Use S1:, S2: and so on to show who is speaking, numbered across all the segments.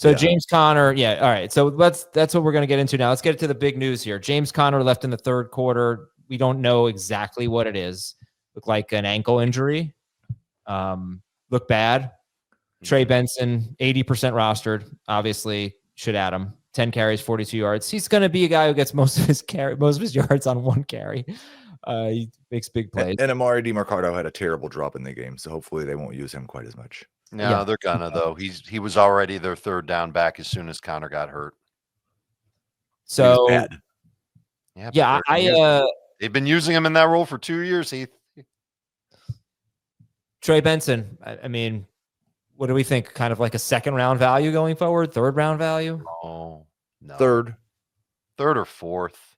S1: So James Conner, all right. So that's what we're going to get into now. Let's get to the big news here. James Conner left in the third quarter. We don't know exactly what it is. Looked like an ankle injury. Looked bad. Trey Benson, 80% rostered. Obviously, should add him. 10 carries, 42 yards. He's going to be a guy who gets most of his yards on one carry. He makes big plays.
S2: And Amari DiMercado had a terrible drop in the game, so hopefully they won't use him quite as much.
S3: No, they're gonna though. He was already their third down back as soon as Conner got hurt.
S1: So
S2: bad.
S3: They've been using him in that role for 2 years.
S1: Trey Benson. I mean, what do we think? Kind of like a second round value going forward, third round value?
S3: Oh, no.
S2: Third
S3: or fourth.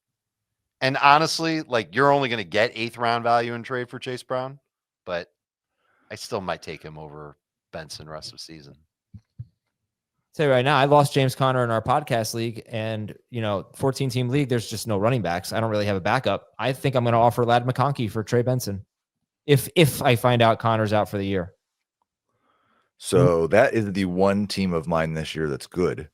S3: And honestly, like you're only going to get 8th round value in trade for Chase Brown, but I still might take him over Benson rest of season.
S1: Say right now, I lost James Conner in our podcast league, and 14-team league. There's just no running backs. I don't really have a backup. I think I'm going to offer Ladd McConkey for Trey Benson, if I find out Conner's out for the year.
S2: So that is the one team of mine this year that's good.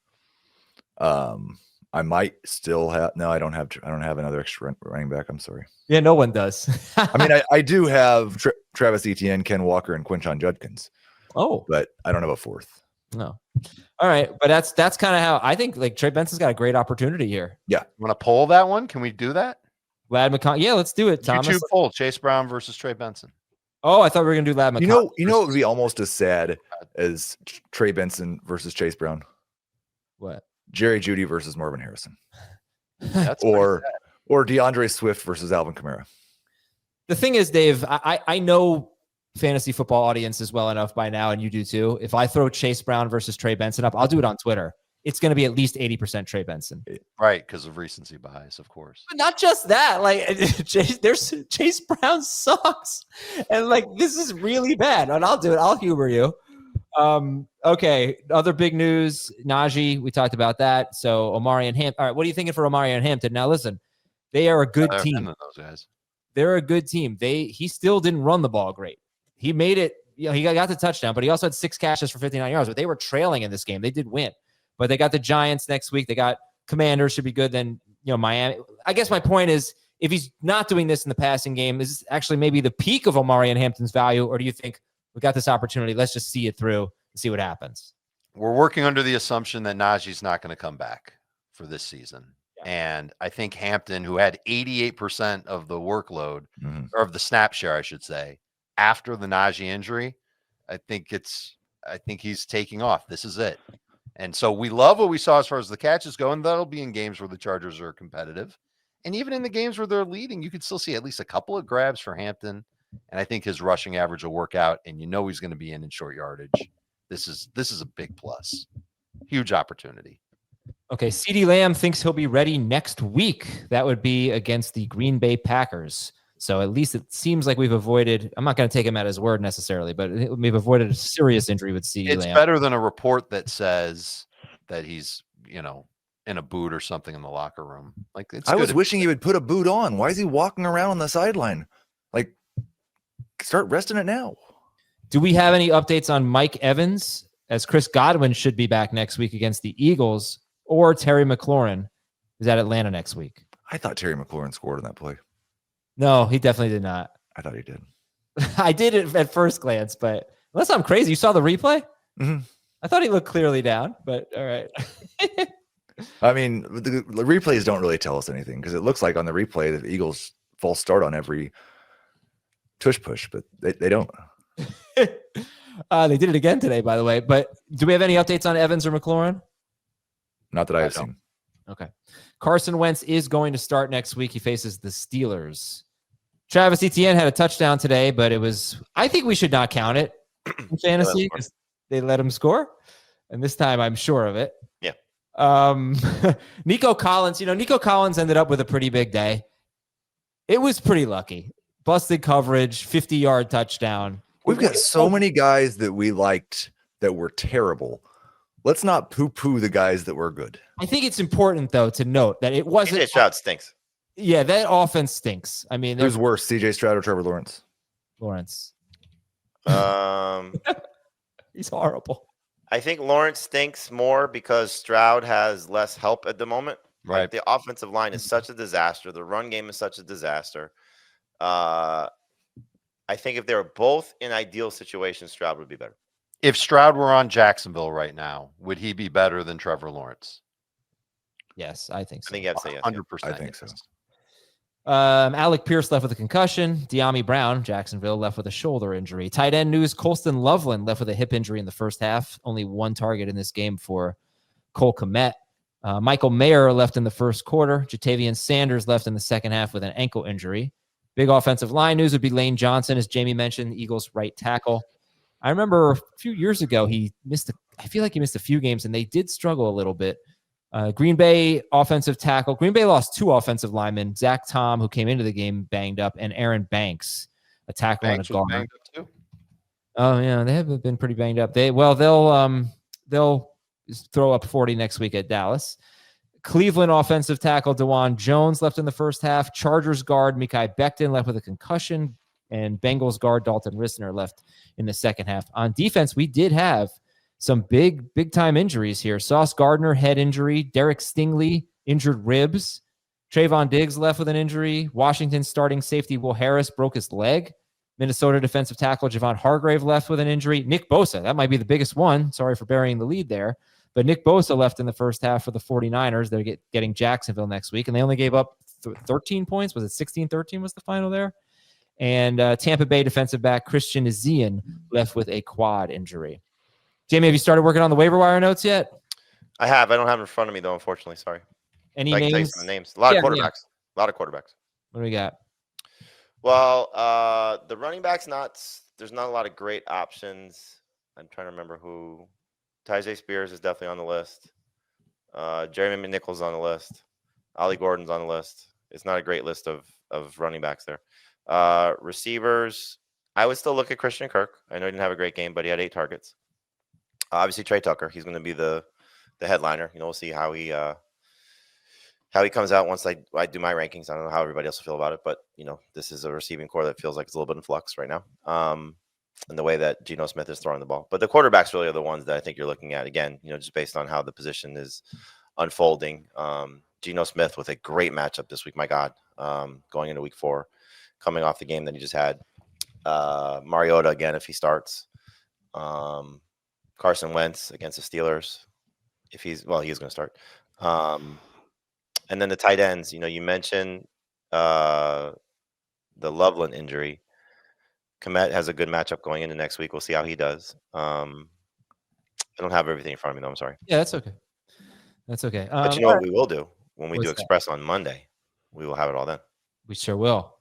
S2: I might still have. No, I don't have another extra running back. I'm sorry.
S1: Yeah, no one does.
S2: I mean, I do have Travis Etienne, Ken Walker, and Quinshon Judkins.
S1: Oh,
S2: but I don't have a fourth.
S1: No. All right, but that's kind of how I think. Like Trey Benson's got a great opportunity here.
S2: Yeah,
S3: want to poll that one? Can we do that?
S1: Ladd McConkey. Yeah, let's do it. Thomas.
S3: YouTube poll: Chase Brown versus Trey Benson.
S1: Oh, I thought we were gonna do Ladd McConkey.
S2: You know, it would be almost as sad as Trey Benson versus Chase Brown.
S1: What?
S2: Jerry Jeudy versus Marvin Harrison.
S3: That's
S2: or DeAndre Swift versus Alvin Kamara.
S1: The thing is, Dave, I know fantasy football audiences well enough by now, and you do too. If I throw Chase Brown versus Trey Benson up, I'll do it on Twitter. It's going to be at least 80% Trey Benson.
S3: Right, because of recency bias, of course.
S1: But not just that. Like, Chase Brown sucks. And, like, this is really bad. And I'll do it. I'll humor you. Okay, other big news. Najee, we talked about that. So, Omarion Hampton. All right, what are you thinking for Omarion Hampton? Now, listen, they are a good team.
S3: Those guys.
S1: They're a good team. He still didn't run the ball great. He made it, he got the touchdown, but he also had 6 catches for 59 yards. But they were trailing in this game. They did win. But they got the Giants next week. They got Commanders, should be good. Then, Miami. I guess my point is, if he's not doing this in the passing game, is this actually maybe the peak of Omarion Hampton's value? Or do you think we got this opportunity? Let's just see it through and see what happens.
S3: We're working under the assumption that Najee's not going to come back for this season. Yeah. And I think Hampton, who had 88% of the workload, or of the snap share, I should say, after the Najee injury, I think he's taking off. This is it. And so we love what we saw as far as the catches go, and that'll be in games where the Chargers are competitive. And even in the games where they're leading, you could still see at least a couple of grabs for Hampton. And I think his rushing average will work out, and he's going to be in short yardage. This is a big plus. Huge opportunity.
S1: Okay, CeeDee Lamb thinks he'll be ready next week. That would be against the Green Bay Packers. So at least it seems like we've avoided, I'm not going to take him at his word necessarily, but we've avoided a serious injury with CeeDee Lamb.
S3: It's better than a report that says that he's, in a boot or something in the locker room. Like,
S2: I was wishing he would put a boot on. Why is he walking around on the sideline? Like, start resting it now.
S1: Do we have any updates on Mike Evans, as Chris Godwin should be back next week against the Eagles, or Terry McLaurin is at Atlanta next week?
S2: I thought Terry McLaurin scored on that play.
S1: No, he definitely did not.
S2: I thought he did.
S1: I did it at first glance, but unless I'm crazy, you saw the replay?
S2: Mm-hmm.
S1: I thought he looked clearly down, but all right.
S2: I mean, the replays don't really tell us anything, because it looks like on the replay the Eagles false start on every tush push, but they don't.
S1: They did it again today, by the way. But do we have any updates on Evans or McLaurin?
S2: Not that I have seen.
S1: Okay. Carson Wentz is going to start next week. He faces the Steelers. Travis Etienne had a touchdown today, but I think we should not count it in fantasy because they let him score. And this time I'm sure of it.
S4: Yeah.
S1: Nico Collins, Nico Collins ended up with a pretty big day. It was pretty lucky. Busted coverage, 50-yard touchdown.
S2: We've got so many guys that we liked that were terrible. Let's not poo-poo the guys that were good.
S1: I think it's important, though, to note that it wasn't.
S4: CJ Stroud stinks.
S1: Yeah, that offense stinks. I mean,
S2: who's worse, CJ Stroud or Trevor Lawrence?
S1: Lawrence.
S4: Um,
S1: He's horrible.
S4: I think Lawrence stinks more because Stroud has less help at the moment.
S3: Right.
S4: Like, the offensive line is such a disaster. The run game is such a disaster. I think if they were both in ideal situations, Stroud would be better.
S3: If Stroud were on Jacksonville right now, would he be better than Trevor Lawrence?
S1: Yes, I think so.
S4: I think you have to say yes.
S3: 100%.
S2: I think so.
S1: Alec Pierce left with a concussion. Dyami Brown, Jacksonville, left with a shoulder injury. Tight end news, Colston Loveland left with a hip injury in the first half. Only one target in this game for Cole Kmet. Michael Mayer left in the first quarter. Jatavian Sanders left in the second half with an ankle injury. Big offensive line news would be Lane Johnson, as Jamie mentioned, Eagles right tackle. I remember a few years ago, I feel like he missed a few games, and they did struggle a little bit. Green Bay offensive tackle. Green Bay lost 2 offensive linemen, Zach Tom, who came into the game banged up, and Aaron Banks, a tackle and a guard.
S3: Banged up too?
S1: Oh yeah, they have been pretty banged up. They'll throw up 40 next week at Dallas. Cleveland offensive tackle DeJuan Jones left in the first half. Chargers guard Mekhi Becton left with a concussion, and Bengals guard Dalton Risner left in the second half. On defense, we did have some big time injuries here. Sauce Gardner, head injury. Derek Stingley, injured ribs. Trayvon Diggs left with an injury. Washington starting safety Will Harris broke his leg. Minnesota defensive tackle Javon Hargrave left with an injury. Nick Bosa, that might be the biggest one. Sorry for burying the lead there. But Nick Bosa left in the first half for the 49ers. They're getting Jacksonville next week, and they only gave up 13 points. Was it 16-13 was the final there? And Tampa Bay defensive back Christian Ezean left with a quad injury. Jamie, have you started working on the waiver wire notes yet?
S4: I have. I don't have it in front of me, though, unfortunately. Sorry.
S1: Any
S4: I can tell you
S1: names?
S4: some of the names. A lot of quarterbacks.
S1: Yeah.
S4: A lot of quarterbacks.
S1: What do we got?
S4: Well, the running backs, there's not a lot of great options. I'm trying to remember who. Tyjae Spears is definitely on the list. Jeremy McNichols on the list. Ollie Gordon's on the list. It's not a great list of running backs there. Receivers, I would still look at Christian Kirk. I know he didn't have a great game, but he had 8 targets. Obviously, Trey Tucker. He's going to be the headliner. We'll see how he comes out once I do my rankings. I don't know how everybody else will feel about it, but this is a receiving core that feels like it's a little bit in flux right now. And the way that Geno Smith is throwing the ball. But the quarterbacks really are the ones that I think you're looking at, again, just based on how the position is unfolding. Geno Smith with a great matchup this week. My God, going into week 4, coming off the game that he just had. Mariota again, if he starts. Carson Wentz against the Steelers. He is going to start. And then the tight ends, you mentioned the Loveland injury. Kmet has a good matchup going into next week. We'll see how he does. I don't have everything in front of me, though. I'm sorry.
S1: Yeah, that's okay. That's okay.
S4: But you know what we will do? When we do
S1: What's
S4: Express on Monday, we will have it all then.
S1: We sure will.